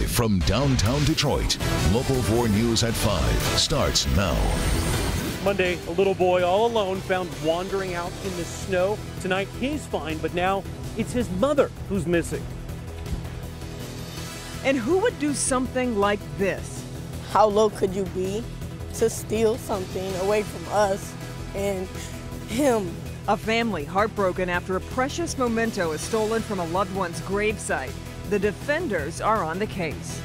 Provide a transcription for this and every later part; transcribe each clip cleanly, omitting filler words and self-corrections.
Live from downtown Detroit, Local 4 News at 5 starts now. Monday, a little boy all alone found wandering out in the snow. Tonight, he's fine, but now it's his mother who's missing. And who would do something like this? How low could you be to steal something away from us and him? A family heartbroken after a precious memento is stolen from a loved one's gravesite. The defenders are on the case.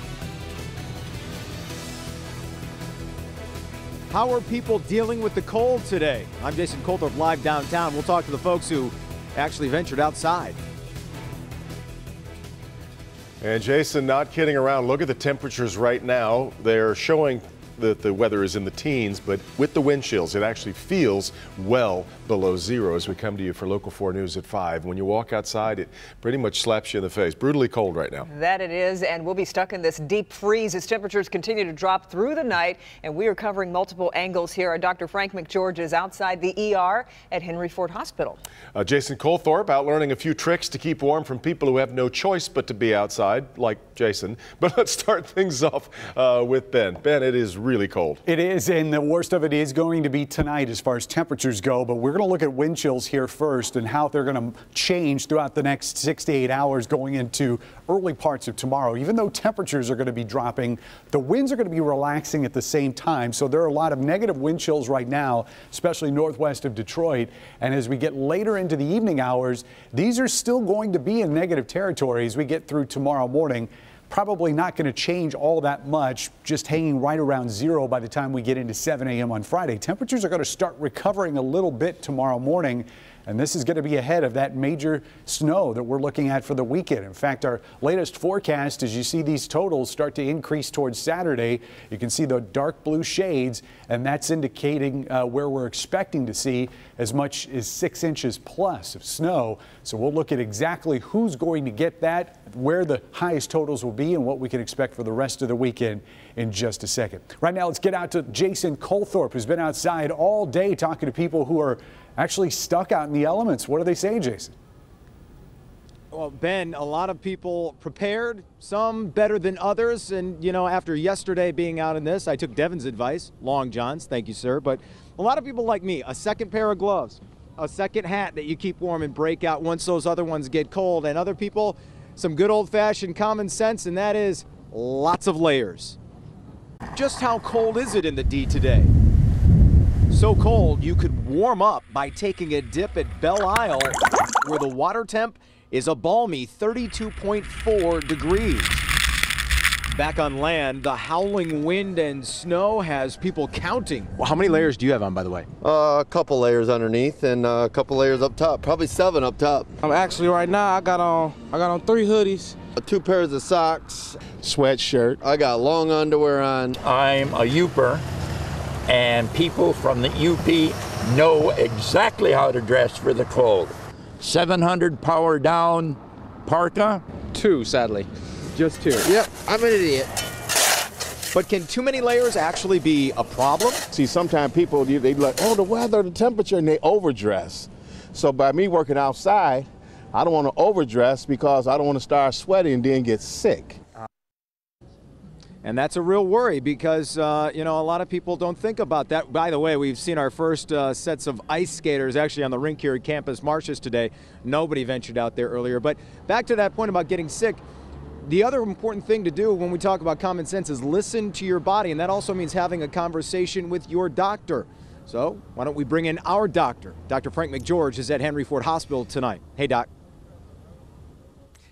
How are people dealing with the cold today? I'm Jason Colthorpe, live downtown. We'll talk to the folks who actually ventured outside. And Jason, not kidding around, look at the temperatures right now. They're showing that the weather is in the teens, but with the wind chills, it actually feels well below zero as we come to you for Local 4 News at 5. When you walk outside, it pretty much slaps you in the face. Brutally cold right now. That it is, and we'll be stuck in this deep freeze as temperatures continue to drop through the night, and we are covering multiple angles here. Dr. Frank McGeorge is outside the ER at Henry Ford Hospital. Jason Colthorpe out learning a few tricks to keep warm from people who have no choice but to be outside, like Jason. But let's start things off with Ben. Ben, it is really cold. It is, and the worst of it is going to be tonight as far as temperatures go, but we're going to look at wind chills here first and how they're going to change throughout the next 6 to 8 hours going into early parts of tomorrow. Even though temperatures are going to be dropping, the winds are going to be relaxing at the same time, so there are a lot of negative wind chills right now, especially northwest of Detroit, and as we get later into the evening hours, these are still going to be in negative territory as we get through tomorrow morning. Probably not going to change all that much, just hanging right around zero by the time we get into 7 a.m. on Friday. Temperatures are going to start recovering a little bit tomorrow morning, and this is going to be ahead of that major snow that we're looking at for the weekend. In fact, our latest forecast, as you see these totals start to increase towards Saturday, you can see the dark blue shades, and that's indicating where we're expecting to see as much as 6 inches plus of snow. So we'll look at exactly who's going to get that, where the highest totals will be, and what we can expect for the rest of the weekend in just a second. Right now, let's get out to Jason Colthorpe, who's been outside all day talking to people who are actually stuck out in the elements. What do they say, Jason? Well, Ben, a lot of people prepared, some better than others. And, you know, after yesterday being out in this, I took Devin's advice, long johns, thank you, sir. But a lot of people like me, a second pair of gloves, a second hat that you keep warm and break out once those other ones get cold. And other people, some good old-fashioned common sense, and that is lots of layers. Just how cold is it in the D today? So cold, you could warm up by taking a dip at Belle Isle, where the water temp is a balmy 32.4 degrees. Back on land, the howling wind and snow has people counting. Well, how many layers do you have on, by the way? A couple layers underneath and a couple layers up top, probably 7 up top. I'm actually right now, I got on 3 hoodies. 2 pairs of socks. Sweatshirt. I got long underwear on. I'm a Youper, and people from the UP know exactly how to dress for the cold. 700 power down parka. 2, sadly. Just 2. Yep, I'm an idiot. But can too many layers actually be a problem? See, sometimes people, they be like, oh, the weather, the temperature, and they overdress. So by me working outside, I don't want to overdress because I don't want to start sweating and then get sick. And that's a real worry because, you know, a lot of people don't think about that. By the way, we've seen our first sets of ice skaters actually on the rink here at Campus Martius today. Nobody ventured out there earlier. But back to that point about getting sick, the other important thing to do when we talk about common sense is listen to your body. And that also means having a conversation with your doctor. So why don't we bring in our doctor? Dr. Frank McGeorge is at Henry Ford Hospital tonight. Hey, Doc.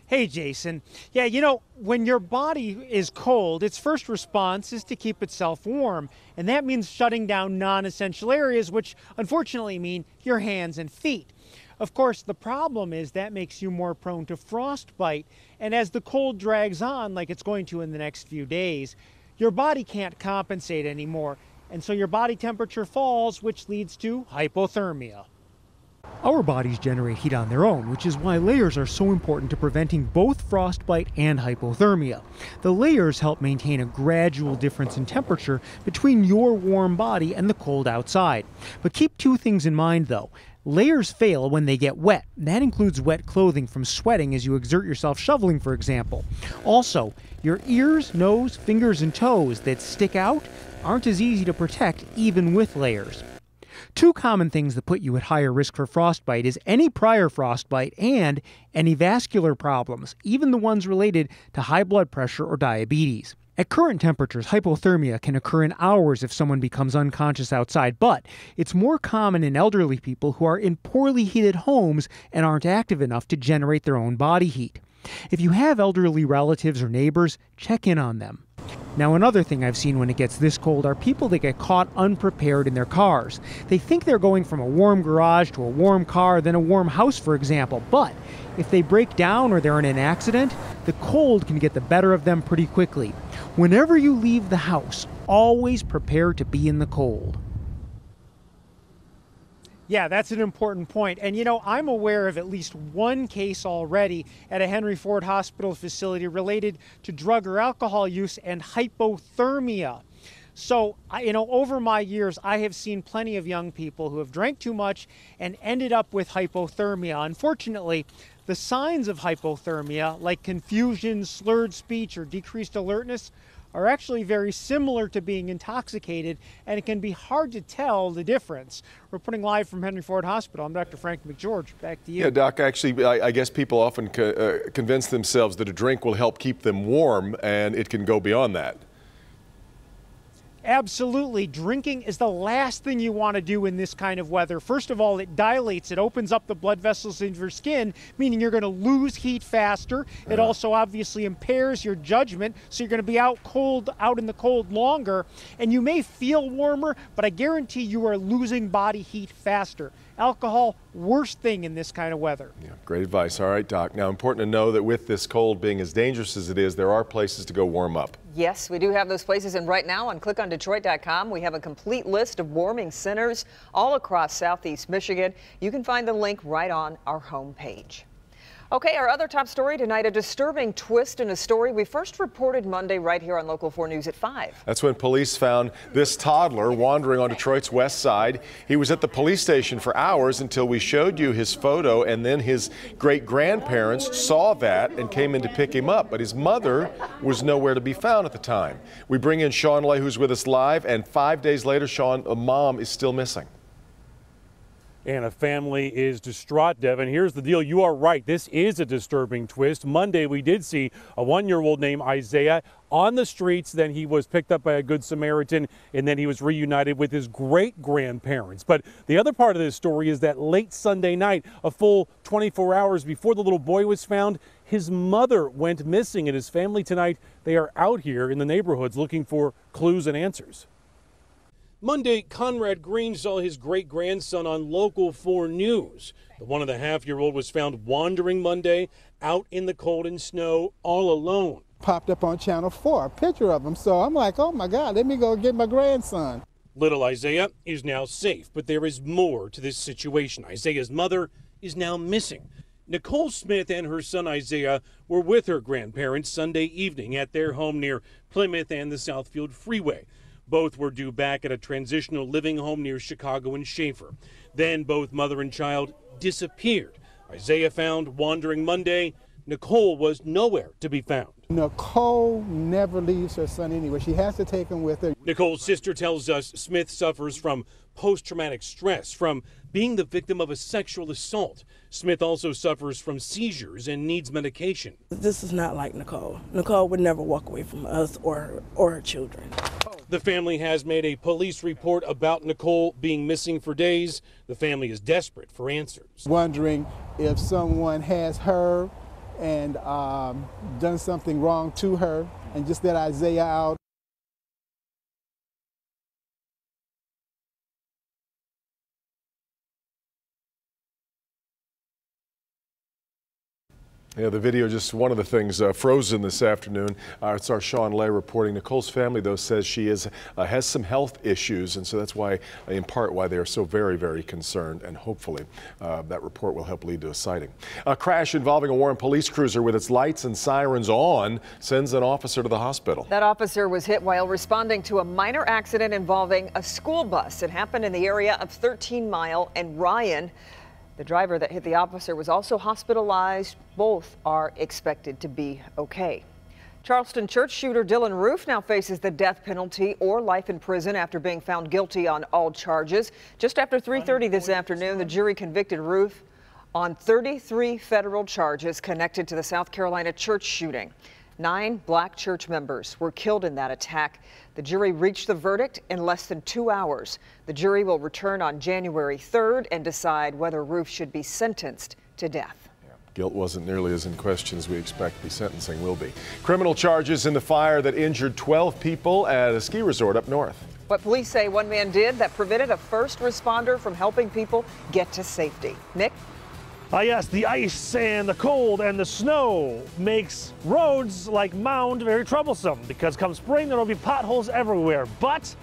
Hey, Jason. Yeah, you know, when your body is cold, its first response is to keep itself warm. And that means shutting down non-essential areas, which unfortunately mean your hands and feet. Of course, the problem is that makes you more prone to frostbite. And as the cold drags on, like it's going to in the next few days, your body can't compensate anymore. And so your body temperature falls, which leads to hypothermia. Our bodies generate heat on their own, which is why layers are so important to preventing both frostbite and hypothermia. The layers help maintain a gradual difference in temperature between your warm body and the cold outside. But keep 2 things in mind, though. Layers fail when they get wet. That includes wet clothing from sweating as you exert yourself shoveling, for example. Also, your ears, nose, fingers, and toes that stick out aren't as easy to protect even with layers. Two common things that put you at higher risk for frostbite is any prior frostbite and any vascular problems, even the ones related to high blood pressure or diabetes. At current temperatures, hypothermia can occur in hours if someone becomes unconscious outside, but it's more common in elderly people who are in poorly heated homes and aren't active enough to generate their own body heat. If you have elderly relatives or neighbors, check in on them. Now, another thing I've seen when it gets this cold are people that get caught unprepared in their cars. They think they're going from a warm garage to a warm car, then a warm house, for example. But if they break down or they're in an accident, the cold can get the better of them pretty quickly. Whenever you leave the house, always prepare to be in the cold. Yeah, that's an important point. And you know, I'm aware of at least one case already at a Henry Ford Hospital facility related to drug or alcohol use and hypothermia. So, over my years, I have seen plenty of young people who have drank too much and ended up with hypothermia. Unfortunately, the signs of hypothermia, like confusion, slurred speech, or decreased alertness, are actually very similar to being intoxicated, and it can be hard to tell the difference. Reporting live from Henry Ford Hospital, I'm Dr. Frank McGeorge. Back to you. Yeah, Doc, actually, I guess people often convince themselves that a drink will help keep them warm, and it can go beyond that. Absolutely. Drinking is the last thing you want to do in this kind of weather. First of all, it dilates. It opens up the blood vessels in your skin, meaning you're going to lose heat faster. It also obviously impairs your judgment, so you're going to be out in the cold longer. And you may feel warmer, but I guarantee you are losing body heat faster. Alcohol, worst thing in this kind of weather. Yeah, great advice. All right, Doc. Now, important to know that with this cold being as dangerous as it is, there are places to go warm up. Yes, we do have those places, and right now on clickondetroit.com, we have a complete list of warming centers all across southeast Michigan. You can find the link right on our homepage. Okay, our other top story tonight, a disturbing twist in a story we first reported Monday right here on Local 4 News at 5. That's when police found this toddler wandering on Detroit's west side. He was at the police station for hours until we showed you his photo, and then his great-grandparents saw that and came in to pick him up. But his mother was nowhere to be found at the time. We bring in Sean Lay, who's with us live, and 5 days later, Sean, a mom is still missing. And a family is distraught, Devin. Here's the deal. You are right. This is a disturbing twist. Monday, we did see a 1-year-old named Isaiah on the streets. Then he was picked up by a Good Samaritan, and then he was reunited with his great-grandparents. But the other part of this story is that late Sunday night, a full 24 hours before the little boy was found, his mother went missing. And his family tonight, they are out here in the neighborhoods looking for clues and answers. Monday, Conrad Green saw his great-grandson on Local 4 News. The 1.5-year-old was found wandering Monday out in the cold and snow all alone. Popped up on Channel 4, a picture of him. So I'm like, oh my God, let me go get my grandson. Little Isaiah is now safe, but there is more to this situation. Isaiah's mother is now missing. Nicole Smith and her son Isaiah were with her grandparents Sunday evening at their home near Plymouth and the Southfield Freeway. Both were due back at a transitional living home near Chicago and Schaefer. Then both mother and child disappeared. Isaiah found wandering Monday. Nicole was nowhere to be found. Nicole never leaves her son anywhere. She has to take him with her. Nicole's sister tells us Smith suffers from post-traumatic stress from being the victim of a sexual assault. Smith also suffers from seizures and needs medication. This is not like Nicole. Nicole would never walk away from us or her children. The family has made a police report about Nicole being missing for days. The family is desperate for answers. Wondering if someone has her and done something wrong to her and just let Isaiah out. Yeah, the video just one of the things frozen this afternoon. It's our Sean Lay reporting. Nicole's family, though, says she has some health issues, and so that's why, in part, why they are so very, very concerned. And hopefully, that report will help lead to a sighting. A crash involving a Warren police cruiser with its lights and sirens on sends an officer to the hospital. That officer was hit while responding to a minor accident involving a school bus. It happened in the area of 13 Mile and Ryan. The driver that hit the officer was also hospitalized. Both are expected to be okay. Charleston church shooter Dylan Roof now faces the death penalty or life in prison after being found guilty on all charges. Just after 3:30 this afternoon, the jury convicted Roof on 33 federal charges connected to the South Carolina church shooting. 9 black church members were killed in that attack. The jury reached the verdict in less than 2 hours. The jury will return on January 3rd and decide whether Roof should be sentenced to death. Guilt wasn't nearly as in question as we expect the sentencing will be. Criminal charges in the fire that injured 12 people at a ski resort up north. What police say one man did that prevented a first responder from helping people get to safety. Nick? Yes, the ice and the cold and the snow makes roads like Mound very troublesome because come spring there will be potholes everywhere. But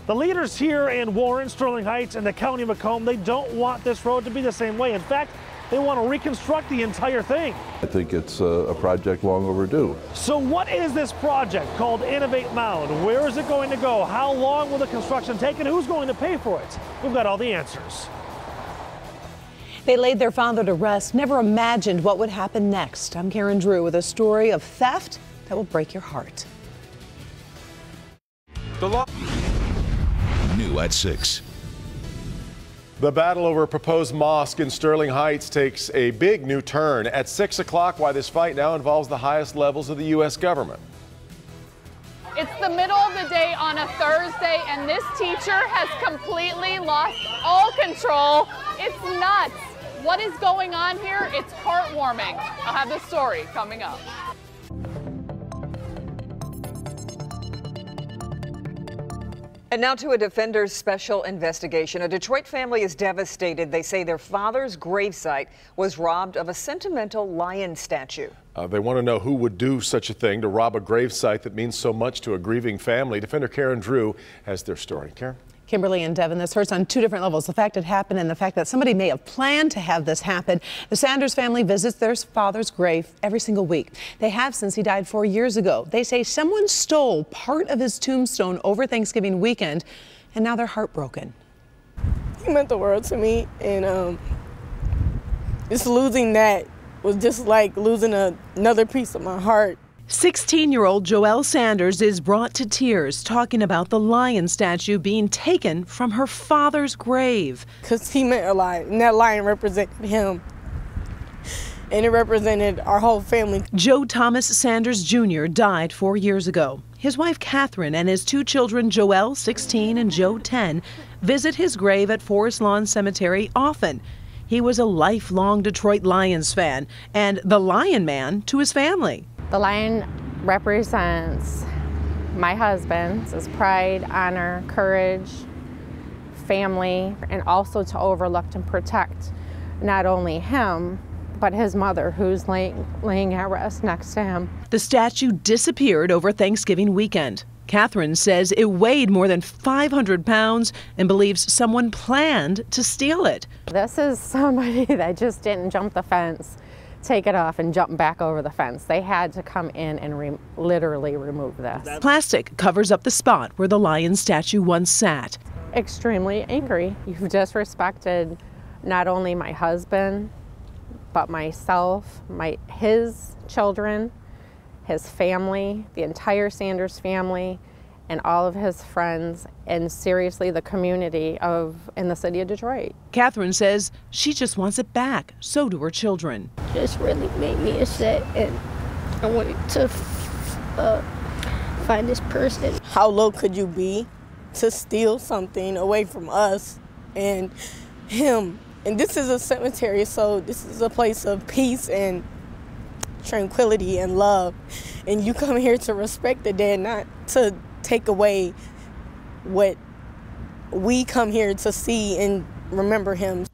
the leaders here in Warren, Sterling Heights, and the county of Macomb, they don't want this road to be the same way. In fact, they want to reconstruct the entire thing. I think it's a project long overdue. So what is this project called Innovate Mound? Where is it going to go? How long will the construction take, and who's going to pay for it? We've got all the answers. They laid their father to rest, never imagined what would happen next. I'm Karen Drew with a story of theft that will break your heart. New at 6. The battle over a proposed mosque in Sterling Heights takes a big new turn. At 6 o'clock, why this fight now involves the highest levels of the U.S. government. It's the middle of the day on a Thursday, and this teacher has completely lost all control. It's nuts. What is going on here? It's heartwarming. I'll have the story coming up. And now to a Defender's special investigation. A Detroit family is devastated. They say their father's gravesite was robbed of a sentimental lion statue. They want to know who would do such a thing to rob a gravesite that means so much to a grieving family. Defender Karen Drew has their story. Karen? Kimberly and Devin, this hurts on 2 different levels. The fact it happened and the fact that somebody may have planned to have this happen. The Sanders family visits their father's grave every single week. They have since he died 4 years ago. They say someone stole part of his tombstone over Thanksgiving weekend, and now they're heartbroken. He meant the world to me, and just losing that was just like losing another piece of my heart. 16-year-old Joelle Sanders is brought to tears talking about the lion statue being taken from her father's grave. Because he meant a lot, and that lion represented him, and it represented our whole family. Joe Thomas Sanders Jr. died 4 years ago. His wife Catherine and his 2 children, Joelle, 16, and Joe, 10, visit his grave at Forest Lawn Cemetery often. He was a lifelong Detroit Lions fan and the Lion Man to his family. The lion represents my husband, his pride, honor, courage, family, and also to overlook and protect not only him, but his mother, who's laying at rest next to him. The statue disappeared over Thanksgiving weekend. Catherine says it weighed more than 500 pounds and believes someone planned to steal it. This is somebody that just didn't jump the fence, take it off, and jump back over the fence. They had to come in and literally remove this. Plastic covers up the spot where the lion statue once sat. Extremely angry. You've disrespected not only my husband, but myself, his children, his family, the entire Sanders family, and all of his friends, and seriously the community in the city of Detroit. Catherine says she just wants it back. So do her children. Just really made me upset, and I wanted to find this person. How low could you be to steal something away from us and him? And this is a cemetery, so this is a place of peace and tranquility and love. And you come here to respect the dead, not to take away what we come here to see and remember him.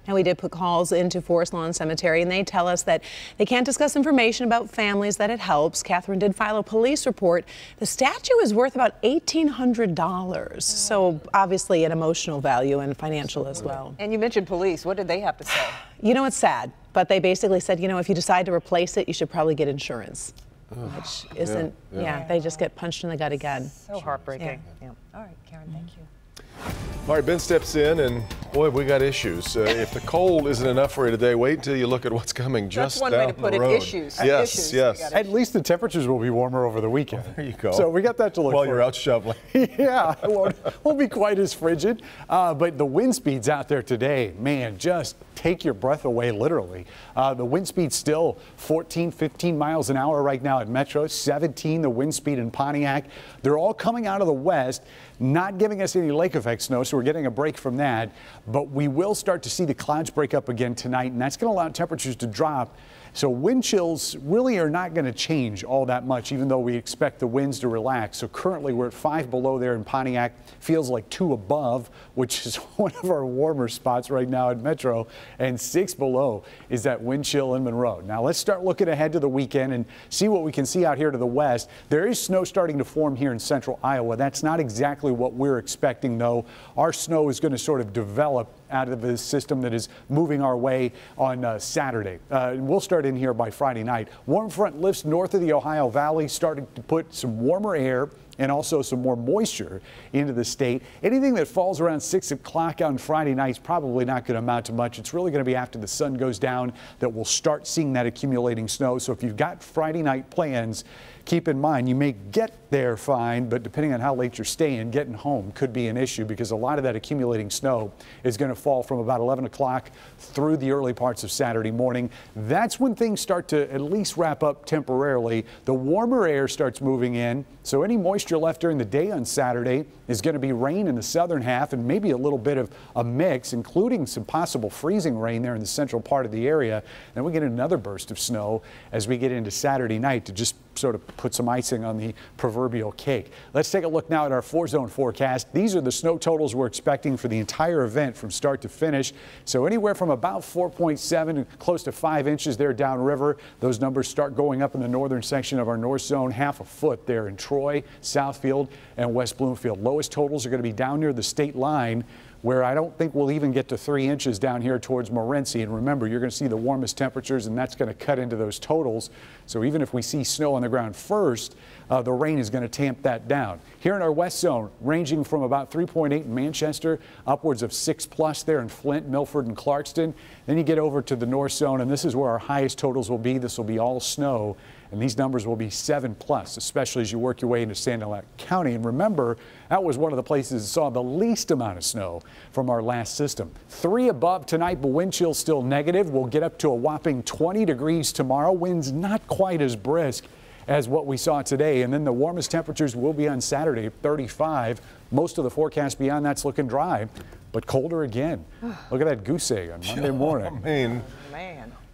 Now, we did put calls into Forest Lawn Cemetery, and they tell us that they can't discuss information about families that it helps. Catherine did file a police report. The statue is worth about $1,800. So obviously an emotional value and financial as well. And you mentioned police. What did they have to say? You know, it's sad, but they basically said, you know, if you decide to replace it, you should probably get insurance. Which isn't, they just get punched in the gut again. So heartbreaking. Yeah. All right, Karen, thank you. All right, Ben steps in, and boy, we got issues. If the cold isn't enough for you today, wait until you look at what's coming just down the road. That's one way to put it, issues. Yes, yes. At least the temperatures will be warmer over the weekend. There you go. So we got that to look While for. you're out shoveling. Yeah, it won't be quite as frigid. But the wind speeds out there today, man, just take your breath away, literally. The wind speed still 14, 15 miles an hour right now at Metro, 17 the wind speed in Pontiac. They're all coming out of the west, not giving us any lake effect snow, so we're getting a break from that. But we will start to see the clouds break up again tonight, and that's going to allow temperatures to drop. So wind chills really are not going to change all that much, even though we expect the winds to relax. So currently we're at 5 below there in Pontiac. Feels like 2 above, which is one of our warmer spots right now at Metro. And 6 below is that wind chill in Monroe. Now let's start looking ahead to the weekend and see what we can see out here to the west. There is snow starting to form here in central Iowa. That's not exactly what we're expecting, though. Our snow is going to sort of develop out of the system that is moving our way on Saturday. We'll start in here by Friday night. Warm front lifts north of the Ohio Valley, starting to put some warmer air and also some more moisture into the state. Anything that falls around 6 o'clock on Friday night is probably not going to amount to much. It's really going to be after the sun goes down that we'll start seeing that accumulating snow. So if you've got Friday night plans, keep in mind you may get there fine, but depending on how late you're staying, getting home could be an issue because a lot of that accumulating snow is going to fall from about 11 o'clock through the early parts of Saturday morning. That's when things start to at least wrap up temporarily. The warmer air starts moving in, so any moisture left during the day on Saturday is going to be rain in the southern half and maybe a little bit of a mix, including some possible freezing rain there in the central part of the area. Then we get another burst of snow as we get into Saturday night to just sort of put some icing on the proverbial cake. Let's take a look now at our 4-zone forecast. These are the snow totals we're expecting for the entire event from start to finish. So anywhere from about 4.7 to close to 5 inches there downriver. Those numbers start going up in the northern section of our north zone, half a foot there in Troy, Southfield, and West Bloomfield. Lowest totals are going to be down near the state line, where I don't think we'll even get to 3 inches down here towards Morenci. And remember, you're going to see the warmest temperatures, and that's going to cut into those totals. So even if we see snow on the ground first, the rain is going to tamp that down. Here in our west zone, ranging from about 3.8 in Manchester, upwards of 6+ there in Flint, Milford, and Clarkston. Then you get over to the north zone, and this is where our highest totals will be. This will be all snow, and these numbers will be 7+, especially as you work your way into Sanilac County. And remember, that was one of the places that saw the least amount of snow from our last system. 3 above tonight, but wind chill still negative. We'll get up to a whopping 20 degrees tomorrow. Winds not quite as brisk as what we saw today. And then the warmest temperatures will be on Saturday at 35. Most of the forecast beyond that's looking dry, but colder again. Look at that goose egg on Monday morning. I mean,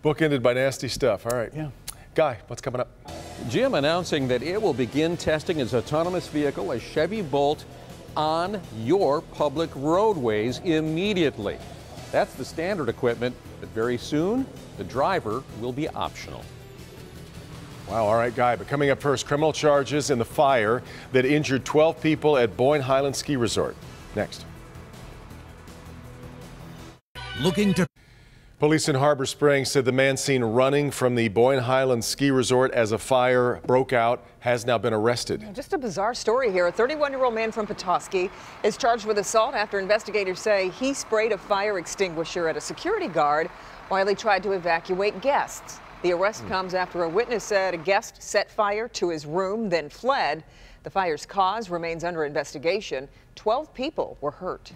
bookended by nasty stuff. All right. Yeah. Guy, what's coming up? GM announcing that it will begin testing its autonomous vehicle, a Chevy Bolt, on your public roadways immediately. That's the standard equipment, but very soon the driver will be optional. Wow, all right, Guy. But coming up first, criminal charges in the fire that injured 12 people at Boyne Highland Ski Resort. Next. Police in Harbor Springs said the man seen running from the Boyne Highland Ski Resort as a fire broke out has now been arrested. Just a bizarre story here. A 31-year-old man from Petoskey is charged with assault after investigators say he sprayed a fire extinguisher at a security guard while he tried to evacuate guests. The arrest comes after a witness said a guest set fire to his room, then fled. The fire's cause remains under investigation. 12 people were hurt.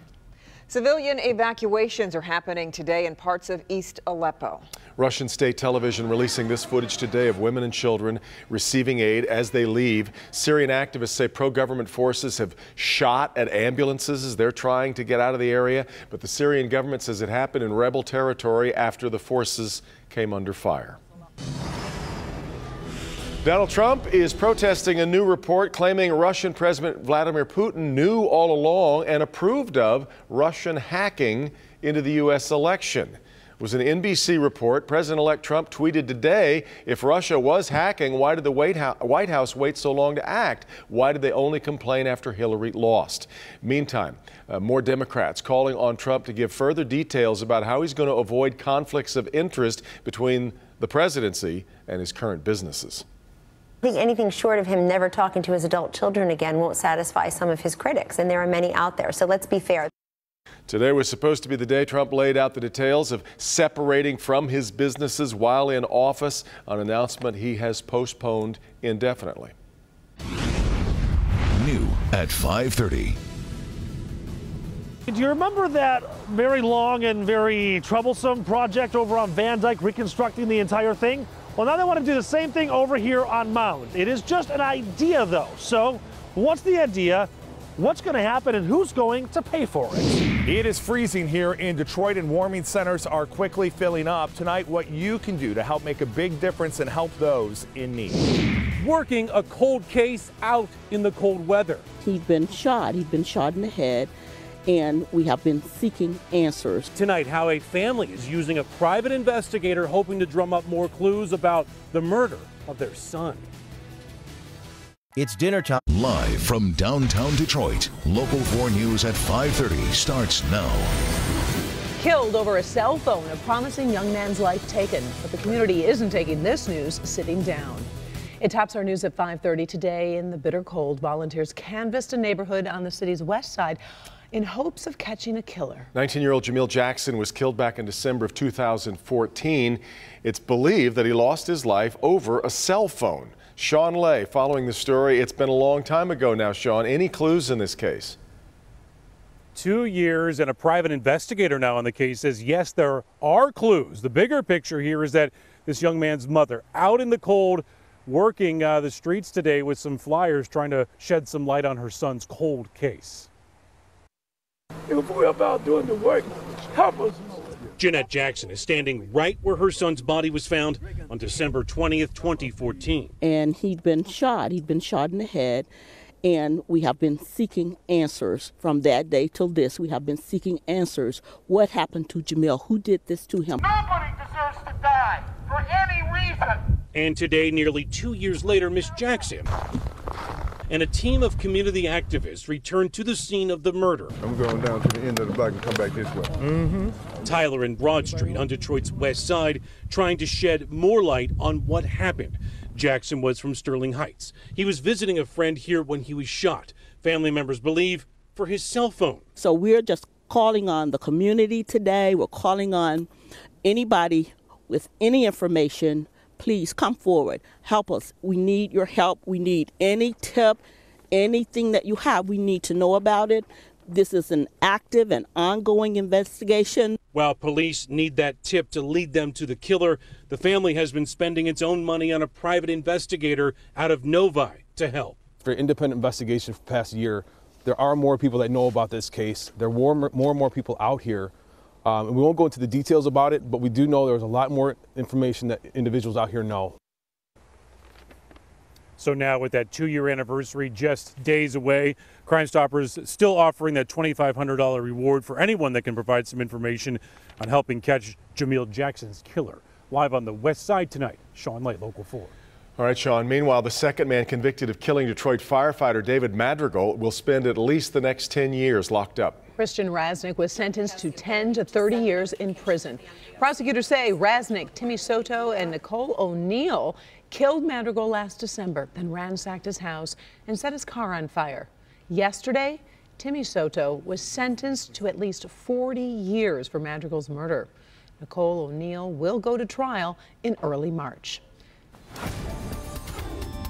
Civilian evacuations are happening today in parts of East Aleppo. Russian state television releasing this footage today of women and children receiving aid as they leave. Syrian activists say pro-government forces have shot at ambulances as they're trying to get out of the area, but the Syrian government says it happened in rebel territory after the forces came under fire. Donald Trump is protesting a new report claiming Russian President Vladimir Putin knew all along and approved of Russian hacking into the U.S. election. was an NBC report. President-elect Trump tweeted today, if Russia was hacking, why did the White House wait so long to act? Why did they only complain after Hillary lost? Meantime, more Democrats calling on Trump to give further details about how he's going to avoid conflicts of interest between the presidency and his current businesses. I think anything short of him never talking to his adult children again won't satisfy some of his critics, and there are many out there. So let's be fair. Today was supposed to be the day Trump laid out the details of separating from his businesses while in office, an announcement he has postponed indefinitely. New at 5:30. Do you remember that very long and very troublesome project over on Van Dyke, reconstructing the entire thing? Well, now they want to do the same thing over here on Mound. It is just an idea, though. So what's the idea? What's going to happen, and who's going to pay for it? It is freezing here in Detroit, and warming centers are quickly filling up. Tonight, what you can do to help make a big difference and help those in need. Working a cold case out in the cold weather. He's been shot. He's been shot in the head, and we have been seeking answers. Tonight, how a family is using a private investigator hoping to drum up more clues about the murder of their son. It's dinner time. Live from downtown Detroit, Local 4 News at 5:30 starts now. Killed over a cell phone, a promising young man's life taken. But the community isn't taking this news sitting down. It tops our news at 5:30 today. In the bitter cold, volunteers canvassed a neighborhood on the city's west side in hopes of catching a killer. 19-year-old Jamil Jackson was killed back in December of 2014. It's believed that he lost his life over a cell phone. Sean Lay following the story. It's been a long time ago now, Sean. Any clues in this case? 2 years, and a private investigator now on the case says, yes, there are clues. The bigger picture here is that this young man's mother out in the cold working the streets today with some flyers trying to shed some light on her son's cold case. If we're about doing the work, help us. Jeanette Jackson is standing right where her son's body was found on December 20th, 2014. And he'd been shot. He'd been shot in the head. And we have been seeking answers from that day till this. We have been seeking answers. What happened to Jamil? Who did this to him? Nobody deserves to die for any reason. And today, nearly 2 years later, Miss Jackson and a team of community activists returned to the scene of the murder. I'm going down to the end of the block and come back this way. Tyler and Broad Street on Detroit's west side, trying to shed more light on what happened. Jackson was from Sterling Heights. He was visiting a friend here when he was shot. Family members believe for his cell phone. So we're just calling on the community today. We're calling on anybody with any information. Please come forward. Help us. We need your help. We need any tip, anything that you have. We need to know about it. This is an active and ongoing investigation. While police need that tip to lead them to the killer, the family has been spending its own money on a private investigator out of Novi to help. For independent investigation for the past year, there are more people that know about this case. There are more and more people out here. And we won't go into the details about it, but we do know there's a lot more information that individuals out here know. So now with that 2-year anniversary just days away, Crime Stoppers still offering that $2,500 reward for anyone that can provide some information on helping catch Jamil Jackson's killer. Live on the west side tonight, Sean Lay, Local 4. All right, Sean. Meanwhile, the second man convicted of killing Detroit firefighter David Madrigal will spend at least the next 10 years locked up. Christian Raznick was sentenced to 10 to 30 years in prison. Prosecutors say Raznick, Timmy Soto, and Nicole O'Neill killed Madrigal last December, then ransacked his house and set his car on fire. Yesterday, Timmy Soto was sentenced to at least 40 years for Madrigal's murder. Nicole O'Neill will go to trial in early March.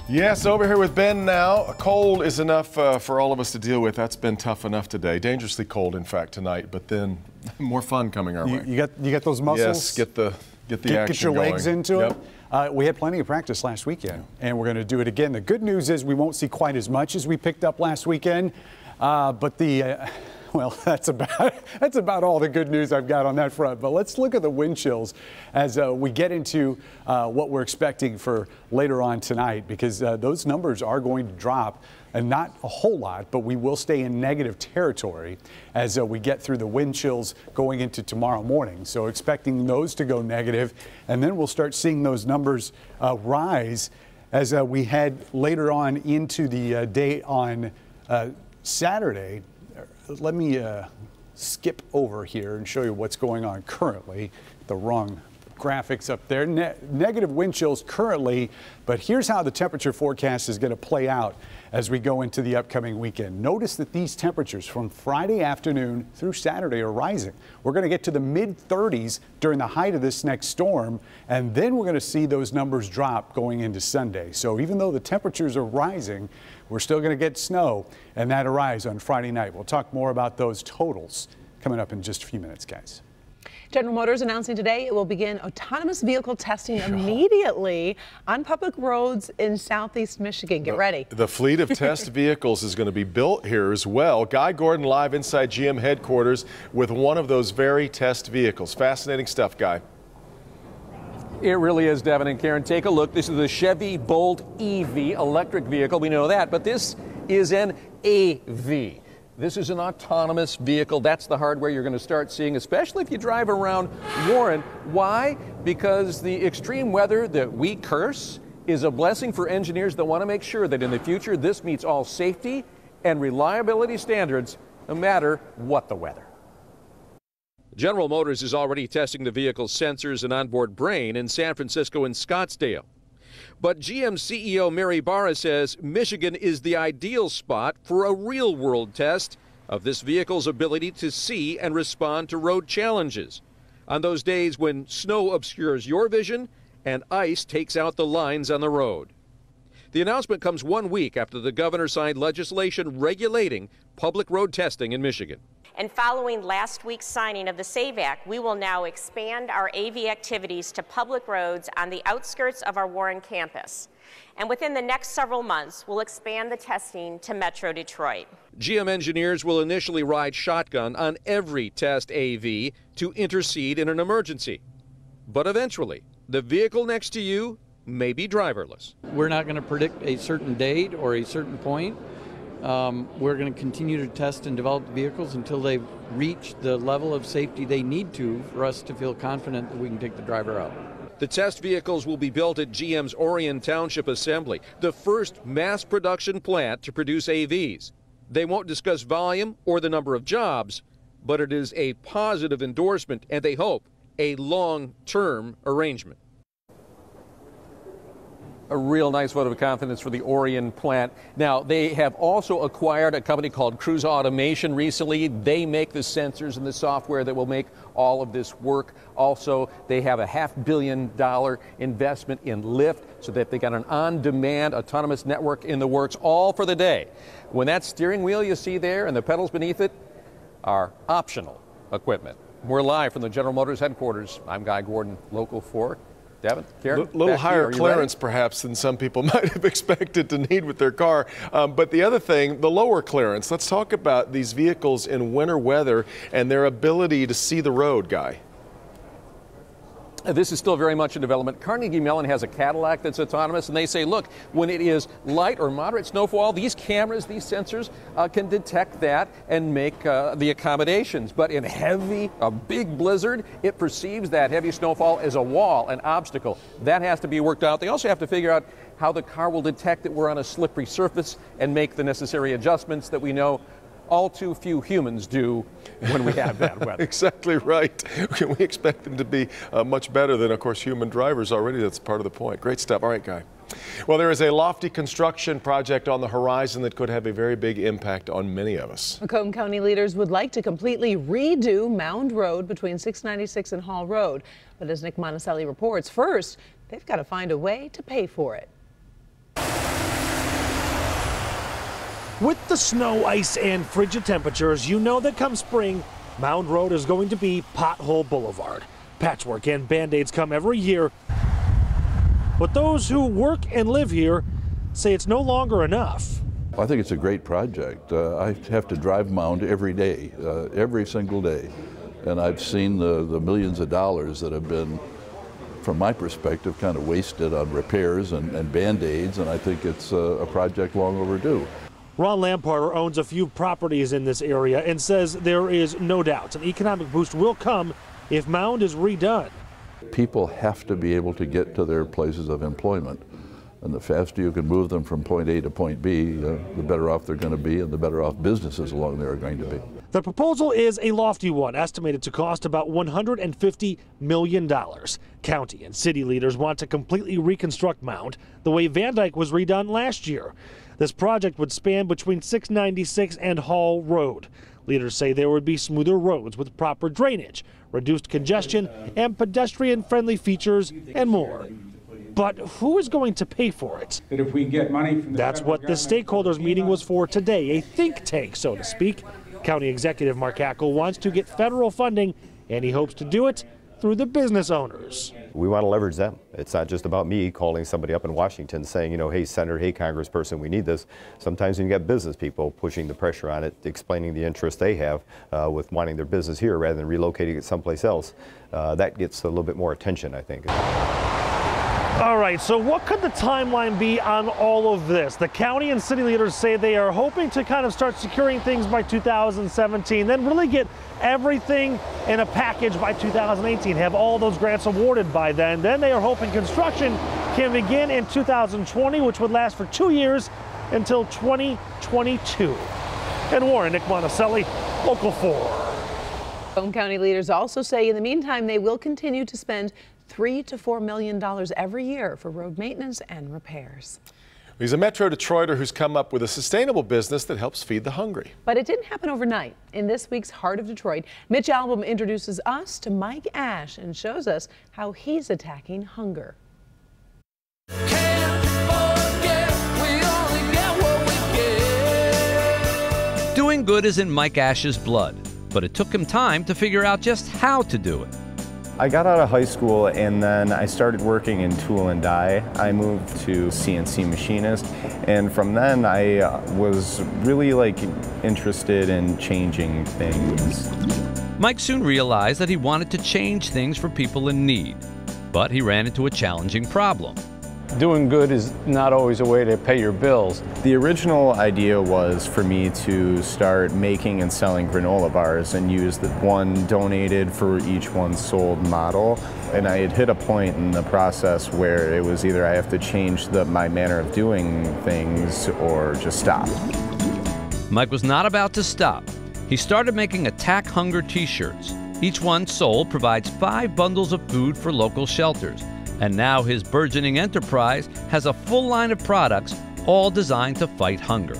Yes, over here with Ben now. Cold is enough for all of us to deal with. That's been tough enough today. Dangerously cold, in fact, tonight. But then more fun coming our way. You got those muscles. Yes, get the action Get your going. legs into it. We had plenty of practice last weekend, and we're going to do it again. The good news is we won't see quite as much as we picked up last weekend, but the Well, that's about all the good news I've got on that front. But let's look at the wind chills as we get into what we're expecting for later on tonight, because those numbers are going to drop, and not a whole lot, but we will stay in negative territory as we get through the wind chills going into tomorrow morning. So expecting those to go negative, and then we'll start seeing those numbers rise as we head later on into the day on Saturday. Let me skip over here and show you what's going on currently. The wrong graphics up there. Negative wind chills currently, but here's how the temperature forecast is going to play out as we go into the upcoming weekend. Notice that these temperatures from Friday afternoon through Saturday are rising. We're going to get to the mid-30s during the height of this next storm, and then we're going to see those numbers drop going into Sunday. So even though the temperatures are rising, we're still going to get snow, and that arrives on Friday night. We'll talk more about those totals coming up in just a few minutes, guys. General Motors announcing today it will begin autonomous vehicle testing immediately on public roads in southeast Michigan. Get ready. The fleet of test vehicles is going to be built here as well. Guy Gordon live inside GM headquarters with one of those very test vehicles. Fascinating stuff, Guy. It really is, Devin and Karen. Take a look. This is the Chevy Bolt EV electric vehicle. We know that, but this is an AV. This is an autonomous vehicle. That's the hardware you're going to start seeing, especially if you drive around Warren. Why? Because the extreme weather that we curse is a blessing for engineers that want to make sure that in the future this meets all safety and reliability standards, no matter what the weather. General Motors is already testing the vehicle's sensors and onboard brain in San Francisco and Scottsdale. But GM CEO Mary Barra says Michigan is the ideal spot for a real-world test of this vehicle's ability to see and respond to road challenges on those days when snow obscures your vision and ice takes out the lines on the road. The announcement comes 1 week after the governor signed legislation regulating public road testing in Michigan. And following last week's signing of the SAVE Act, we will now expand our AV activities to public roads on the outskirts of our Warren campus. And within the next several months, we'll expand the testing to Metro Detroit. GM engineers will initially ride shotgun on every test AV to intercede in an emergency. But eventually, the vehicle next to you may be driverless. We're not going to predict a certain date or a certain point. We're going to continue to test and develop the vehicles until they've reached the level of safety they need to for us to feel confident that we can take the driver out. The test vehicles will be built at GM's Orion Township Assembly, the first mass production plant to produce AVs. They won't discuss volume or the number of jobs, but it is a positive endorsement and they hope a long-term arrangement. A real nice vote of confidence for the Orion plant. Now, they have also acquired a company called Cruise Automation recently. They make the sensors and the software that will make all of this work. Also, they have a $500 million investment in Lyft so that they got an on-demand autonomous network in the works, all for the day when that steering wheel you see there and the pedals beneath it are optional equipment. We're live from the General Motors headquarters. I'm Guy Gordon, Local 4. Devin, Karen, a little higher clearance perhaps than some people might have expected to need with their car. But the other thing, the lower clearance. Let's talk about these vehicles in winter weather and their ability to see the road, Guy. This is still very much in development. Carnegie Mellon has a Cadillac that's autonomous, and they say, look, when it is light or moderate snowfall, these cameras, these sensors can detect that and make the accommodations. But in a big blizzard, it perceives that heavy snowfall as a wall, an obstacle. That has to be worked out. They also have to figure out how the car will detect that we're on a slippery surface and make the necessary adjustments that we know all too few humans do when we have bad weather. Exactly right. We expect them to be much better than, of course, human drivers already. That's part of the point. Great stuff. All right, Guy. Well, there is a lofty construction project on the horizon that could have a very big impact on many of us. Macomb County leaders would like to completely redo Mound Road between 696 and Hall Road. But as Nick Monticelli reports, first, they've got to find a way to pay for it. With the snow, ice, and frigid temperatures, you know that come spring, Mound Road is going to be Pothole Boulevard. Patchwork and Band-Aids come every year, but those who work and live here say it's no longer enough. I think it's a great project. I have to drive Mound every day, every single day. And I've seen the millions of dollars that have been, from my perspective, kind of wasted on repairs and Band-Aids, and I think it's a project long overdue. Ron Lamparter owns a few properties in this area and says there is no doubt an economic boost will come if Mound is redone. People have to be able to get to their places of employment. And the faster you can move them from point A to point B, the better off they're going to be and the better off businesses along there are going to be. The proposal is a lofty one, estimated to cost about $150 million. County and city leaders want to completely reconstruct Mound the way Van Dyke was redone last year. This project would span between 696 and Hall Road. Leaders say there would be smoother roads with proper drainage, reduced congestion, and pedestrian-friendly features and more. But who is going to pay for it? That if we get money from That's what this stakeholders meeting was for today, a think tank, so to speak. County Executive Mark Hackel wants to get federal funding, and he hopes to do it through the business owners. We want to leverage them. It's not just about me calling somebody up in Washington saying, you know, hey, Senator, hey, Congressperson, we need this. Sometimes when you get business people pushing the pressure on it, explaining the interest they have with wanting their business here rather than relocating it someplace else, that gets a little bit more attention, I think. All right, so what could the timeline be on all of this? The county and city leaders say they are hoping to kind of start securing things by 2017, then really get everything in a package by 2018, have all those grants awarded by then. Then they are hoping construction can begin in 2020, which would last for 2 years until 2022. In Warren, Nick Monticelli, Local 4. Macomb County leaders also say in the meantime they will continue to spend $3 to $4 million every year for road maintenance and repairs. He's a Metro Detroiter who's come up with a sustainable business that helps feed the hungry. But it didn't happen overnight. In this week's Heart of Detroit, Mitch Albom introduces us to Mike Ash and shows us how he's attacking hunger. Doing good is in Mike Ash's blood, but it took him time to figure out just how to do it. I got out of high school and then I started working in tool and die. I moved to CNC machinist, and from then I was really interested in changing things. Mike soon realized that he wanted to change things for people in need, but he ran into a challenging problem. Doing good is not always a way to pay your bills. The original idea was for me to start making and selling granola bars and use the one donated for each one sold model. And I had hit a point in the process where it was either I have to change my manner of doing things or just stop. Mike was not about to stop. He started making Attack Hunger t-shirts. Each one sold provides 5 bundles of food for local shelters. And now his burgeoning enterprise has a full line of products, all designed to fight hunger.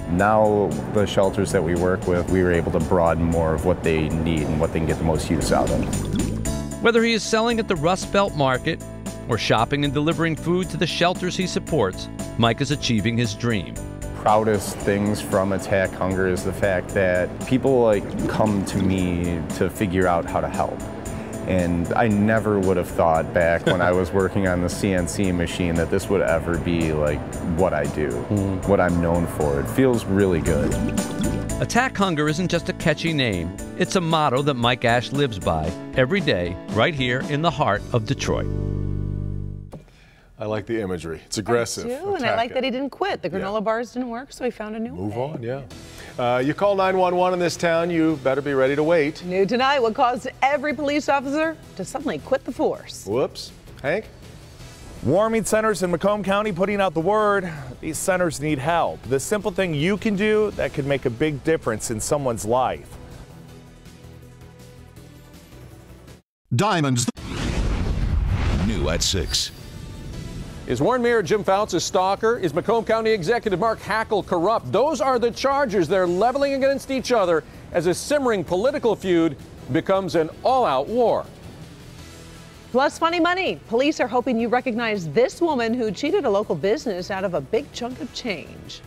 Now the shelters that we work with, we were able to broaden more of what they need and what they can get the most use out of. Whether he is selling at the Rust Belt Market or shopping and delivering food to the shelters he supports, Mike is achieving his dream. Proudest things from Attack Hunger is the fact that people come to me to figure out how to help. And I never would have thought back when I was working on the CNC machine that this would ever be what I do, what I'm known for. It feels really good. Attack Hunger isn't just a catchy name. It's a motto that Mike Ash lives by every day, right here in the heart of Detroit. I like the imagery. It's aggressive. I do, and I like that he didn't quit. The granola bars didn't work, so he found a new way. Move on, yeah. You call 911 in this town, you better be ready to wait. New tonight, what caused every police officer to suddenly quit the force. Whoops. Hank? Warming centers in Macomb County putting out the word. These centers need help. The simple thing you can do that could make a big difference in someone's life. Diamonds. New at 6. Is Warren Mayor Jim Fouts a stalker? Is Macomb County Executive Mark Hackel corrupt? Those are the charges they're leveling against each other as a simmering political feud becomes an all-out war. Plus funny money. Police are hoping you recognize this woman who cheated a local business out of a big chunk of change.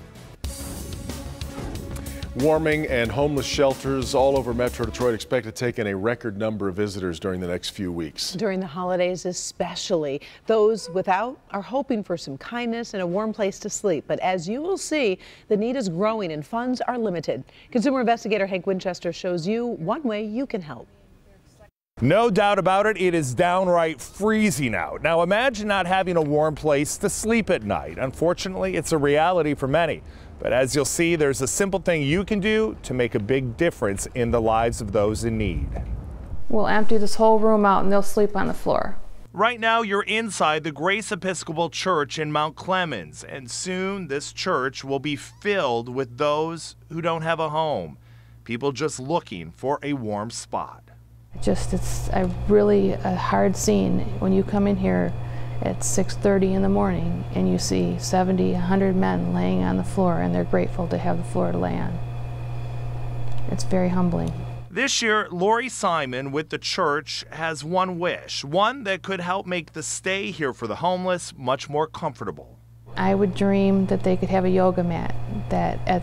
Warming and homeless shelters all over Metro Detroit expect to take in a record number of visitors during the next few weeks. During the holidays especially. Those without are hoping for some kindness and a warm place to sleep. But as you will see, the need is growing and funds are limited. Consumer investigator Hank Winchester shows you one way you can help. No doubt about it, it is downright freezing out. Now imagine not having a warm place to sleep at night. Unfortunately, it's a reality for many. But as you'll see, there's a simple thing you can do to make a big difference in the lives of those in need. We'll empty this whole room out and they'll sleep on the floor. Right now, you're inside the Grace Episcopal Church in Mount Clemens, and soon this church will be filled with those who don't have a home, people just looking for a warm spot. It's a really hard scene when you come in here at 6:30 in the morning and you see 70, 100 men laying on the floor and they're grateful to have the floor to lay on. It's very humbling. This year, Lori Simon with the church has one wish, one that could help make the stay here for the homeless much more comfortable. I would dream that they could have a yoga mat, that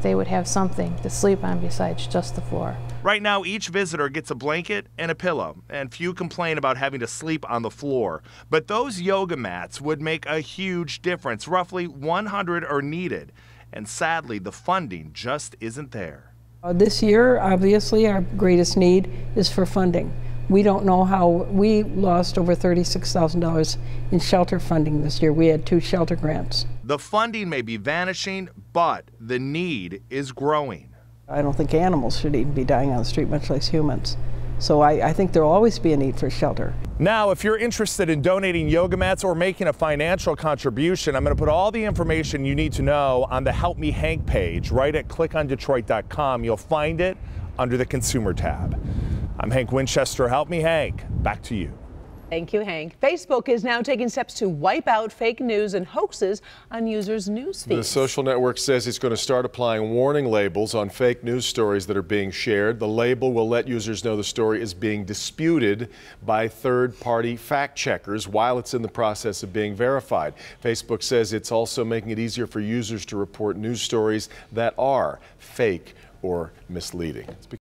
they would have something to sleep on besides just the floor. Right now, each visitor gets a blanket and a pillow, and few complain about having to sleep on the floor. But those yoga mats would make a huge difference. Roughly 100 are needed, and sadly, the funding just isn't there. This year, obviously, our greatest need is for funding. We don't know how. We lost over $36,000 in shelter funding this year. We had 2 shelter grants. The funding may be vanishing, but the need is growing. I don't think animals should even be dying on the street, much less humans. So I think there will always be a need for shelter. Now, if you're interested in donating yoga mats or making a financial contribution, I'm going to put all the information you need to know on the Help Me Hank page right at clickondetroit.com. You'll find it under the Consumer tab. I'm Hank Winchester. Help Me Hank. Back to you. Thank you, Hank. Facebook is now taking steps to wipe out fake news and hoaxes on users' news feeds. The social network says it's going to start applying warning labels on fake news stories that are being shared. The label will let users know the story is being disputed by third-party fact checkers while it's in the process of being verified. Facebook says it's also making it easier for users to report news stories that are fake or misleading.